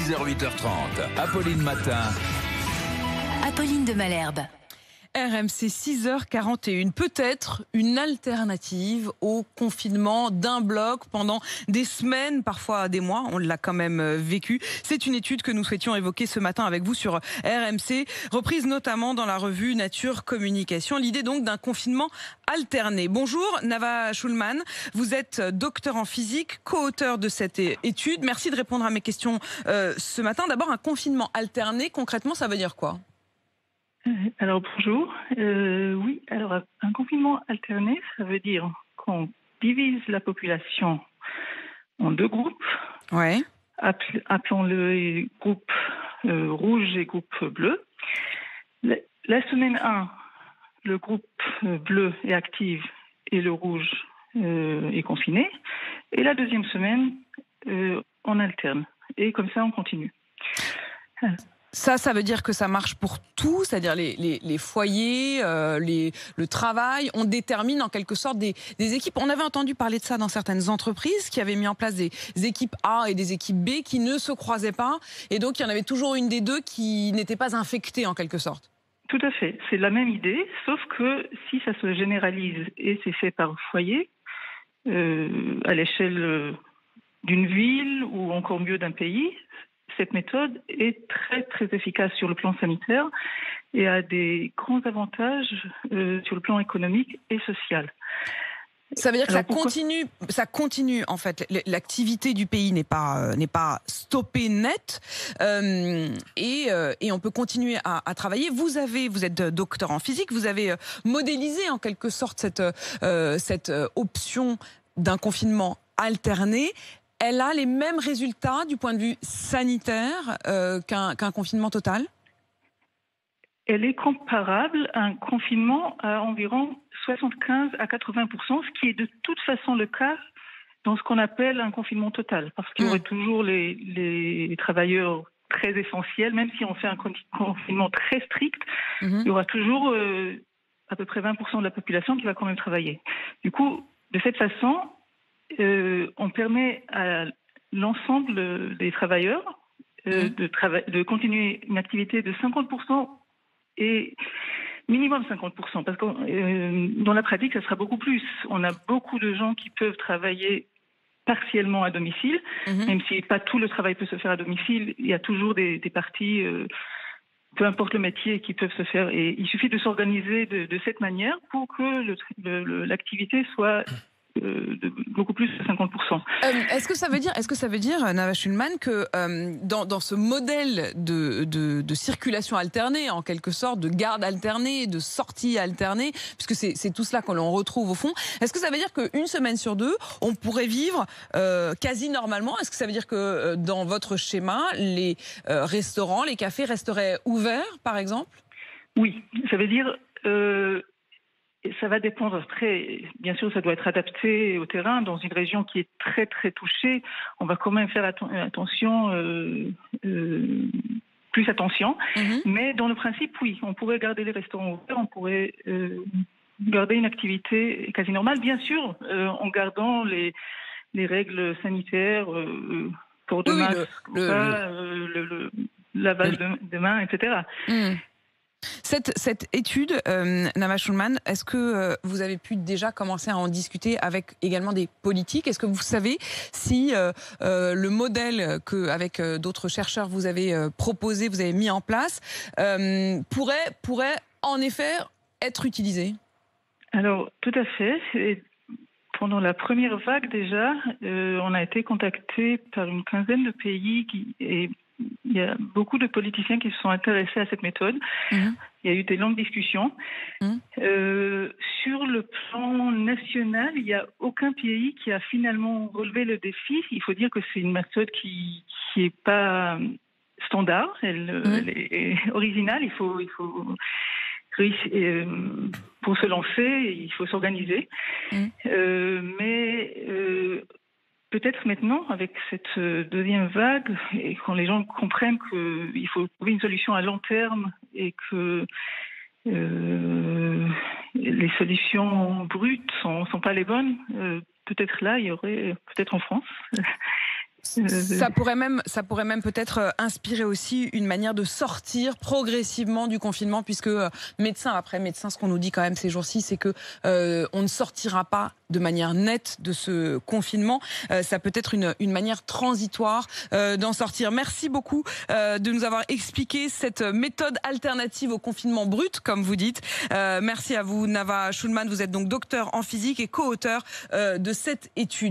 6h, 8h30. Apolline Matin. Apolline de Malherbe. RMC 6h41, peut-être une alternative au confinement d'un bloc pendant des semaines, parfois des mois. On l'a quand même vécu. C'est une étude que nous souhaitions évoquer ce matin avec vous sur RMC, reprise notamment dans la revue Nature Communication. L'idée donc d'un confinement alterné. Bonjour Nava Schulman, vous êtes docteur en physique, co-auteur de cette étude. Merci de répondre à mes questions ce matin. D'abord, un confinement alterné, concrètement, ça veut dire quoi ? Alors bonjour. Oui, alors un confinement alterné, ça veut dire qu'on divise la population en deux groupes. Ouais. Appelons-le groupe rouge et groupe bleu. La semaine 1, le groupe bleu est actif et le rouge est confiné. Et la deuxième semaine, on alterne. Et comme ça, on continue. Ça veut dire que ça marche pour tout, c'est-à-dire les foyers, le travail. On détermine en quelque sorte des équipes. On avait entendu parler de ça dans certaines entreprises qui avaient mis en place des équipes A et des équipes B qui ne se croisaient pas. Et donc, il y en avait toujours une des deux qui n'était pas infectée en quelque sorte. Tout à fait. C'est la même idée, sauf que si ça se généralise et c'est fait par foyer, à l'échelle d'une ville ou encore mieux d'un pays, cette méthode est très très efficace sur le plan sanitaire et a des grands avantages sur le plan économique et social. Ça veut dire que ça continue en fait. L'activité du pays n'est pas stoppée net et on peut continuer à travailler. Vous êtes docteur en physique, vous avez modélisé en quelque sorte cette option d'un confinement alterné. Elle a les mêmes résultats du point de vue sanitaire qu'un confinement total ? Elle est comparable à un confinement à environ 75 à 80%, ce qui est de toute façon le cas dans ce qu'on appelle un confinement total. Parce qu'il y aurait toujours les travailleurs très essentiels, même si on fait un confinement très strict, il y aura toujours à peu près 20% de la population qui va quand même travailler. Du coup, de cette façon, on permet à l'ensemble des travailleurs de continuer une activité de 50% et minimum 50%, parce que dans la pratique, ça sera beaucoup plus. On a beaucoup de gens qui peuvent travailler partiellement à domicile, même si pas tout le travail peut se faire à domicile, il y a toujours des parties, peu importe le métier, qui peuvent se faire. Et il suffit de s'organiser de cette manière pour que l'activité soit de beaucoup plus de 50%. Est-ce que ça veut dire, Nava Schulman, que dans ce modèle de circulation alternée, en quelque sorte, de garde alternée, de sortie alternée, puisque c'est tout cela que l'on retrouve au fond, est-ce que ça veut dire qu'une semaine sur deux, on pourrait vivre quasi normalement ? Est-ce que ça veut dire que dans votre schéma, les restaurants, les cafés resteraient ouverts, par exemple ? Oui, ça veut dire... ça va dépendre très, bien sûr, ça doit être adapté au terrain. Dans une région qui est très très touchée, on va quand même faire plus attention. Mais dans le principe, oui, on pourrait garder les restaurants ouverts, on pourrait garder une activité quasi normale, bien sûr, en gardant les règles sanitaires, port de masque, le lavage de mains, etc. Cette étude, Nava Schulman, est-ce que vous avez pu déjà commencer à en discuter avec également des politiques ? Est-ce que vous savez si le modèle qu'avec d'autres chercheurs vous avez proposé, vous avez mis en place, pourrait en effet être utilisé ? Alors, tout à fait. Pendant la première vague déjà, on a été contacté par une quinzaine de pays et il y a beaucoup de politiciens qui se sont intéressés à cette méthode. Il y a eu des longues discussions. Sur le plan national, il n'y a aucun pays qui a finalement relevé le défi. Il faut dire que c'est une méthode qui n'est pas standard. Elle est originale. Il faut pour se lancer, il faut s'organiser. Mais peut-être maintenant, avec cette deuxième vague, et quand les gens comprennent qu'il faut trouver une solution à long terme et que les solutions brutes sont pas les bonnes, peut-être là, il y aurait, peut-être en France, Ça pourrait même peut-être inspirer aussi une manière de sortir progressivement du confinement, puisque médecin après médecin, ce qu'on nous dit quand même ces jours-ci, c'est que on ne sortira pas de manière nette de ce confinement. Ça peut être une manière transitoire d'en sortir. Merci beaucoup de nous avoir expliqué cette méthode alternative au confinement brut, comme vous dites. Merci à vous, Nava Schulman. Vous êtes donc docteur en physique et co-auteur de cette étude.